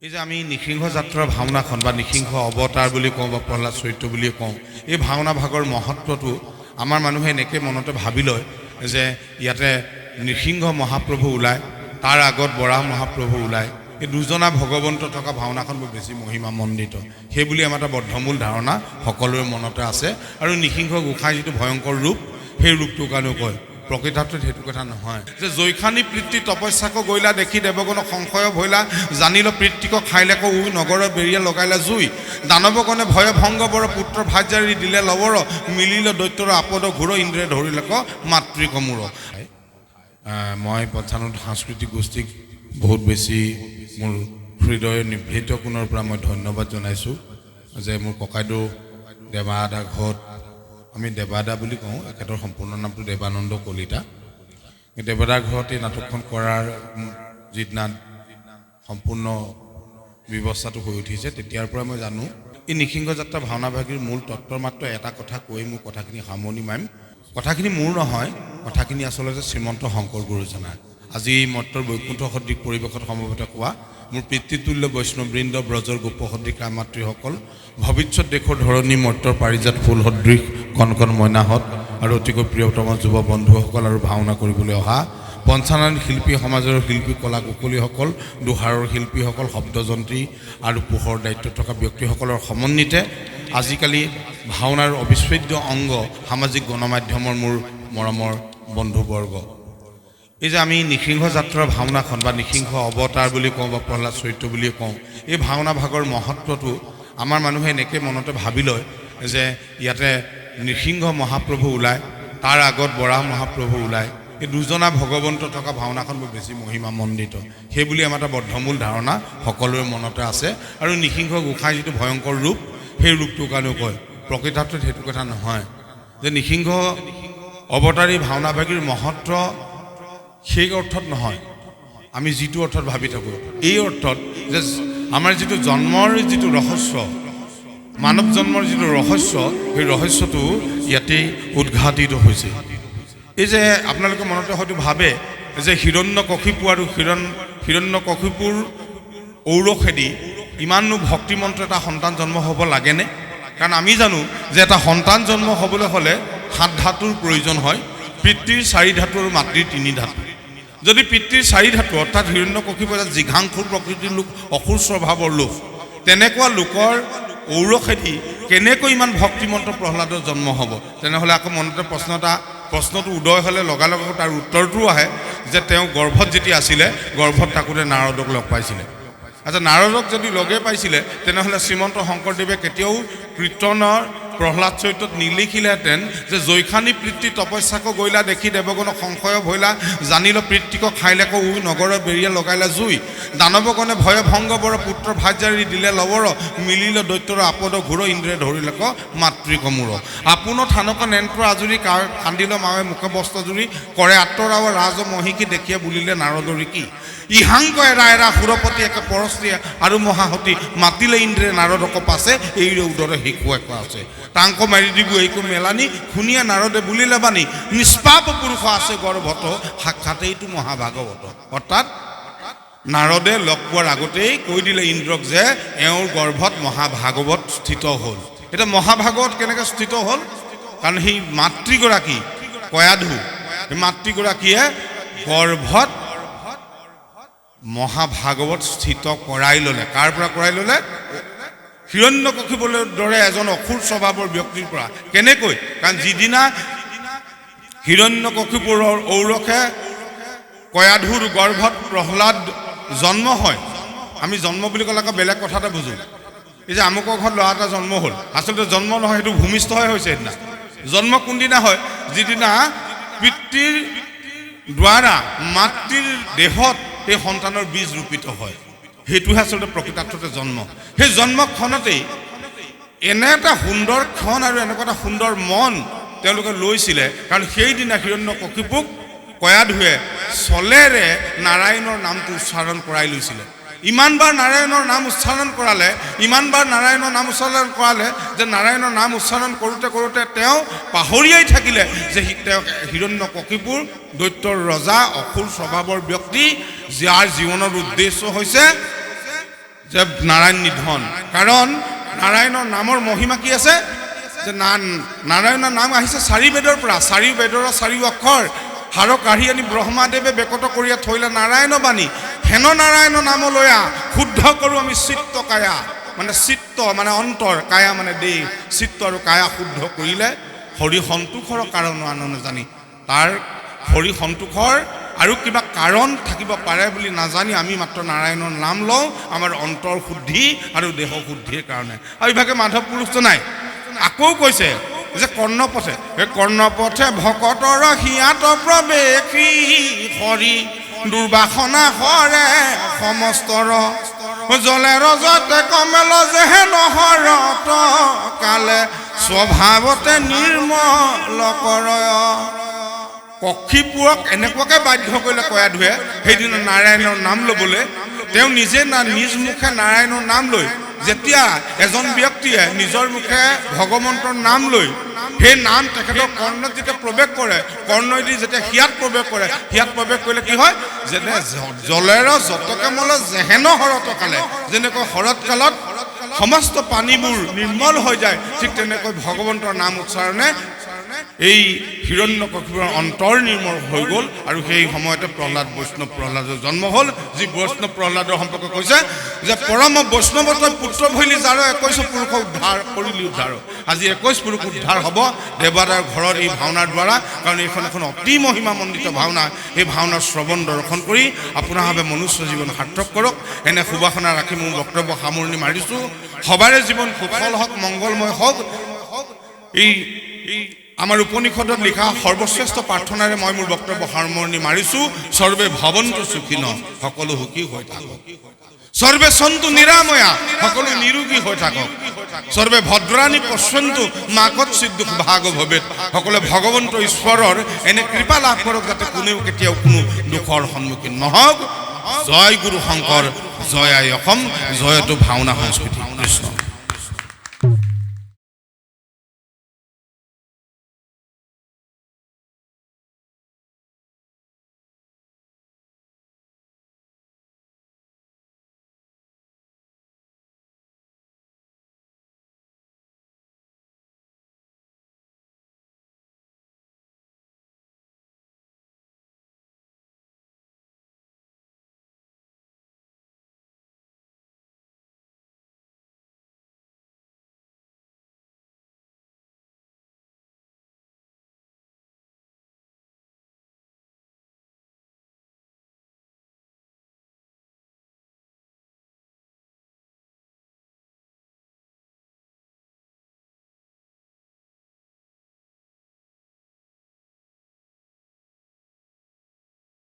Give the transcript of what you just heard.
এই যে আমি নিসিংহ যাত্ৰাৰ ভাওনাখন বা নিসিংহ অৱতাৰ বুলি কওঁ বা প্ৰহ্লাদ চৰিত্ৰ বুলি কওঁ, এই ভাওনা ভাগৰ মহত্বটো আমাৰ মানুহে এনেকৈ মনতে ভাবি লয় যে ইয়াতে নৃসিংহ মহাপ্ৰভু ওলায়, তাৰ আগত বৰাহ মহাপ্ৰভু ওলায়, এই দুজনা ভগৱন্ত থকা ভাওনাখন বৰ বেছি মহিমামণ্ডিত, সেইবুলি আমাৰ এটা বদ্ধমূল ধাৰণা সকলোৰে মনতে আছে। আৰু নৃসিংহ গোসাঁই যিটো ভয়ংকৰ ৰূপ, সেই ৰূপটোৰ কাৰণেও কয়। প্ৰকৃতাৰ্থত সেইটো কথা নহয় যে জৈখানী প্ৰীতি তপস্যাক গৈলা দেখি দেৱগণ সংশয় ভৈলা, জানিল প্ৰীতিক খাইলেক উই নগৰ বেৰিয়া লগাইলা জুই, দানৱগণে ভয় ভংগ বৰ পুত্ৰ ভাৰ্যাৰী দিলে লবৰ, মিলিল দৈত্যৰ আপদ ঘূৰ ইন্দ্ৰে ধৰিলেক মাতৃকমূৰ। মই পঞ্চানন সাংস্কৃতিক গোষ্ঠীক বহুত বেছি মোৰ হৃদয়ৰ নিভৃত কোণৰ পৰা মই ধন্যবাদ জনাইছোঁ যে মোৰ ককাইদেউ দেৱাদা ঘৰত, আমি দেৱাদা বুলি কওঁ, এখেতৰ সম্পূৰ্ণ নামটো দেৱানন্দ কলিতা। দেৱাদাৰ ঘৰত এই নাটকখন কৰাৰ যিদিনা সম্পূৰ্ণ ব্যৱস্থাটো হৈ উঠিছে, তেতিয়াৰ পৰা মই জানো এই নৃসিংহ যাত্ৰা ভাওনাভাগীৰ মূল তত্ত্বৰ মাত্ৰ এটা কথা কৈ মোৰ কথাখিনি সামৰণি মাৰিম। কথাখিনি মোৰ নহয়, কথাখিনি আচলতে শ্ৰীমন্ত শংকৰ গুৰুজনাৰ। আজি এই মত্ৰৰ বৈকুণ্ঠ সদৃশ পৰিৱেশত সমবেত কোৱা মোৰ পিতৃতুল্য বৈষ্ণৱবৃন্দ, ব্ৰজৰ গোপ সদৃশ মাতৃসকল, ভৱিষ্যত দেশৰ ধৰণী মৰ্তৰ পাৰিজাত ফুল সদৃশ কণ কণ মইনাহঁত, আৰু অতিকৈ প্ৰিয়তম যুৱ বন্ধুসকল, আৰু ভাওনা কৰিবলৈ অহা পঞ্চানন শিল্পী সমাজৰ শিল্পী কলা কুশলীসকল, দোহাৰৰ শিল্পীসকল, শব্দযন্ত্ৰী আৰু পোহৰ দায়িত্ব থকা ব্যক্তিসকলৰ সমন্বিতে আজিকালি ভাওনাৰ অবিচ্ছেদ্য অংগ সামাজিক গণমাধ্যমৰ মোৰ মৰমৰ বন্ধুবৰ্গ। এই যে আমি নৃসিংহ যাত্ৰাৰ ভাওনাখন বা নৃসিংহ অৱতাৰ বুলি কওঁ বা প্ৰহ্লাদ চৰিত্ৰ বুলি কওঁ, এই ভাওনা ভাগৰ মহত্বটো আমাৰ মানুহে এনেকৈ মনতে ভাবি লয় যে ইয়াতে নৃসিংহ মহাপ্ৰভু ওলায়, তাৰ আগত বৰাহ মহাপ্ৰভু ওলায়, এই দুজনা ভগৱন্ত থকা ভাওনাখন বৰ বেছি মহিমামণ্ডিত, সেইবুলি আমাৰ এটা বদ্ধমূল ধাৰণা সকলোৰে মনতে আছে। আৰু নৃসিংহ গোসাঁই যিটো ভয়ংকৰ ৰূপ, সেই ৰূপটোৰ কাৰণেও কয়। প্ৰকৃতাৰ্থত সেইটো কথা নহয় যে নৃসিংহ অৱতাৰী ভাওনাভাগীৰ মহত্ব সেই অৰ্থত নহয়, আমি যিটো অৰ্থত ভাবি থাকোঁ, এই অৰ্থত যে আমাৰ যিটো জন্মৰ যিটো ৰহস্য, মানৱ জন্মৰ যিটো ৰহস্য, সেই ৰহস্যটো ইয়াতেই উদ্ঘাটিত হৈছে। এই যে আপোনালোকে মনতে হয়তো ভাবে যে হিৰণ্যকশিপু আৰু হিৰণ্যকশিপুৰ ঔৰসেদি ইমাননো ভক্তিমন্ত্ৰ এটা সন্তান জন্ম হ'ব লাগেনে? কাৰণ আমি জানো যে এটা সন্তান জন্ম হ'বলৈ হ'লে 7 ধাতুৰ প্ৰয়োজন হয়, পিতৃৰ 4 ধাতু আৰু মাতৃৰ 3 ধাতু। যদি পিতৃৰ 4 ধাতু অৰ্থাৎ হিৰণ্যকশিপু জিঘাংসুৰ প্ৰকৃতিৰ লোক, অসুৰ স্বভাৱৰ লোক, তেনেকুৱা লোকৰ ঔৰসেদি কেনেকৈ ইমান ভক্তিমন্ত্ৰ প্ৰহ্লাদৰ জন্ম হ'ব? তেনেহ'লে আকৌ মনতে প্ৰশ্নটো উদয় হ'লে লগালগ তাৰ উত্তৰটোও আহে যে তেওঁ গৰ্ভত যেতিয়া আছিলে, গৰ্ভত থাকোঁতে নাৰদক লগ পাইছিলে। আচ্ছা, নাৰদক যদি লগে পাইছিলে, তেনেহ'লে শ্ৰীমন্ত শংকৰদেৱে কেতিয়াও কীৰ্তনৰ প্ৰহ্লাদ চৰিত্ৰত নিলিখিলেহেঁতেন যে জৈখানী প্ৰীতি তপস্যাক গৈলা দেখি দেৱগণ সংশয় ভৈলা, জানিল প্ৰীতিক খাইলেক উই নগৰ বেৰিয়া লগাইলা জুই, দানৱগণে ভয় ভংগ বৰ পুত্ৰ ভাৰ্যাৰী দিলে লবৰ, মিলিল দৈত্যৰ আপদ ঘূৰ ইন্দ্ৰে ধৰিলেক মাতৃকমূৰ। আপোন থানক নেন্ত্ৰ আজুৰি কান্দিল মাৱে মুখে বস্ত্ৰ জুৰি, কৰে আত্মৰাৱ ৰাজ মহিষী দেখিয়ে বুলিলে নাৰদৰি কি, ইহাংক এৰা এৰা সুৰপতি একে পৰশ্ৰীয়ে আৰু মহাহতী, মাতিলে ইন্দ্ৰে নাৰদক পাছে এইৰে উদৰে শিশুৱে কোৱা আছে, তাংক মাৰি দিব এইকো মেলানি, শুনিয়া নাৰদে বুলিলে বাণী, নিষ্পাপ পুৰুষ আছে গৰ্ভত, সাক্ষাৎ এইটো মহাভাগৱত। অৰ্থাৎ নাৰদে লগ পোৱাৰ আগতেই কৈ দিলে ইন্দ্ৰক যে এওঁৰ গৰ্ভত মহাভাগৱত স্থিত হ'ল। এতিয়া মহাভাগৱত কেনেকৈ স্থিত হ'ল? কাৰণ সেই মাতৃগৰাকী কয়াধু, সেই মাতৃগৰাকীয়ে গৰ্ভত মহাভাগৱত স্থিত কৰাই ল'লে। কাৰ পৰা কৰাই ল'লে? হিৰণ্যকশিপুৰ দৰে এজন অসুৰ স্বভাৱৰ ব্যক্তিৰ পৰা। কেনেকৈ? কাৰণ যিদিনা হিৰণ্যকশিপুৰৰ ঔৰসে কয়াধুৰ গৰ্ভত প্ৰহ্লাদ জন্ম হয়, আমি জন্ম বুলি ক'লে আকৌ বেলেগ কথা এটা বুজোঁ। এই যে আমুকৰ ঘৰত ল'ৰা এটা জন্ম হ'ল, আচলতে জন্ম নহয়, সেইটো ভূমিষ্ঠহে হৈছে। সেইদিনা জন্ম কোনদিনা হয়? যিদিনা পিতৃৰ দ্বাৰা মাতৃৰ দেহত সেই সন্তানৰ বীজ ৰোপিত হয়, সেইটোহে আচলতে প্ৰকৃতাৰ্থতে জন্ম। সেই জন্মক্ষণতেই এনে এটা সুন্দৰ ক্ষণ আৰু এনেকুৱা এটা সুন্দৰ মন তেওঁলোকে লৈছিলে, কাৰণ সেইদিনা হিৰণ্যকশিপুক কয়াধুৱে চলেৰে নাৰায়ণৰ নামটো উচ্চাৰণ কৰাই লৈছিলে। ইমানবাৰ নাৰায়ণৰ নাম উচ্চাৰণ কৰালে, ইমানবাৰ নাৰায়ণৰ নাম উচ্চাৰণ কৰালে যে নাৰায়ণৰ নাম উচ্চাৰণ কৰোঁতে কৰোঁতে তেওঁ পাহৰিয়াই থাকিলে যে তেওঁ হিৰণ্যকশিপুৰ দৈত্যৰ ৰজা, অসুৰ স্বভাৱৰ ব্যক্তি, যাৰ জীৱনৰ উদ্দেশ্য হৈছে যে নাৰায়ণ নিধন, কাৰণ নাৰায়ণৰ নামৰ মহিমা কি আছে যে নাৰায়ণৰ নাম আহিছে 4 বেদৰ পৰা, 4 বেদৰ 4 অক্ষৰ হাড় কাঢ়ি আনি ব্ৰহ্মাদেৱে বেকত কৰি থৈলে নাৰায়ণ বাণী, হেন নাৰায়ণৰ নাম লৈ শুদ্ধ কৰোঁ আমি চিত্ত কায়া, মানে চিত্ত মানে অন্তৰ, কায়া মানে দেহ, চিত্ত আৰু কায়া শুদ্ধ কৰিলে হৰি সন্তোষৰ কাৰণ আনন্দ জানি, তাৰ হৰি সন্তোষৰ আৰু কিবা কাৰণ থাকিব পাৰে বুলি নাজানি আমি মাত্ৰ নাৰায়ণৰ নাম লওঁ আমাৰ অন্তৰ শুদ্ধি আৰু দেহ শুদ্ধিৰ কাৰণে। আৰু ইভাগে মাধৱ পুৰুষটো নাই, আকৌ কৈছে যে কৰ্ণপথে, এই কৰ্ণপথে ভকতৰ হিয়াত প্ৰৱেশী হৰি দুৰ্বাসনা হৰে সমস্তৰ, জলে ৰজতে কমেল যেহেন হৰত কালে স্বভাৱতে নিৰ্মল কৰয়। কক্ষীপুৰক এনেকুৱাকৈ বাধ্য কৰিলে কয়া ধুৱে সেইদিনা নাৰায়ণৰ নাম ল'বলৈ, তেওঁ নিজে নিজ মুখে নাৰায়ণৰ নাম লৈ, যেতিয়া এজন ব্যক্তিয়ে নিজৰ মুখে ভগৱন্তৰ নাম লৈ সেই নাম তেখেতৰ কৰ্ণত যেতিয়া প্ৰৱেশ কৰে, কৰ্ণই যেতিয়া হিয়াত প্ৰৱেশ কৰে, হিয়াত প্ৰৱেশ কৰিলে কি হয়, যেনে জলেৰ যতকে মলে যেহেন হৰত কালে, যেনেকৈ শৰৎ কালত সমস্ত পানীবোৰ নিৰ্মল হৈ যায়, ঠিক তেনেকৈ ভগৱন্তৰ নাম উচ্চাৰণে এই হিৰণ্যকশিপুৰ অন্তৰ নিৰ্মল হৈ গ'ল। আৰু সেই সময়তে বৈষ্ণৱ প্ৰহ্লাদৰ জন্ম হ'ল, যি বৈষ্ণৱ প্ৰহ্লাদৰ সম্পৰ্কে কৈছে যে পৰম বৈষ্ণৱতকৈ পুত্ৰ ভৈলি যাৰ 21 পুৰুষ উদ্ধাৰ কৰিলি উদ্ধাৰ। আজি 21 পুৰুষ উদ্ধাৰ হ'ব দেৱদাৰ ঘৰত এই ভাওনাৰ দ্বাৰা, কাৰণ এইখন এখন অতি মহিমামণ্ডিত ভাওনা। এই ভাওনাৰ শ্ৰৱণ দৰ্শন কৰি আপোনাৰভাৱে মনুষ্য জীৱন সাৰ্থক কৰক, এনে সুবাসনা ৰাখি মোৰ বক্তব্য সামৰণি মাৰিছোঁ। সবাৰে জীৱন কুশল হওক, মংগলময় হওক। এই আমাৰ উপনিষদত লিখা সৰ্বশ্ৰেষ্ঠ প্ৰাৰ্থনাৰে মই মোৰ বক্তব্য সামৰণি মাৰিছোঁ। সৰ্বে ভৱন্তু সুখিন, সকলো সুখী হৈ থাকক। সৰ্বে সন্তু নিৰাময়া, সকলো নিৰোগী হৈ থাকক। সৰ্বে ভদ্ৰাণী পশ্যন্তু মাকত সিদ্ধুখ ভাগ ভৱেত, সকলোৱে ভগৱন্ত ঈশ্বৰৰ এনে কৃপা লাভ কৰক যাতে কোনেও কেতিয়াও কোনো দুখৰ সন্মুখীন নহওক। জয় গুৰু শংকৰ, জয় আই অসম, জয়তো ভাওনা সংস্কৃতি। কৃষ্ণ।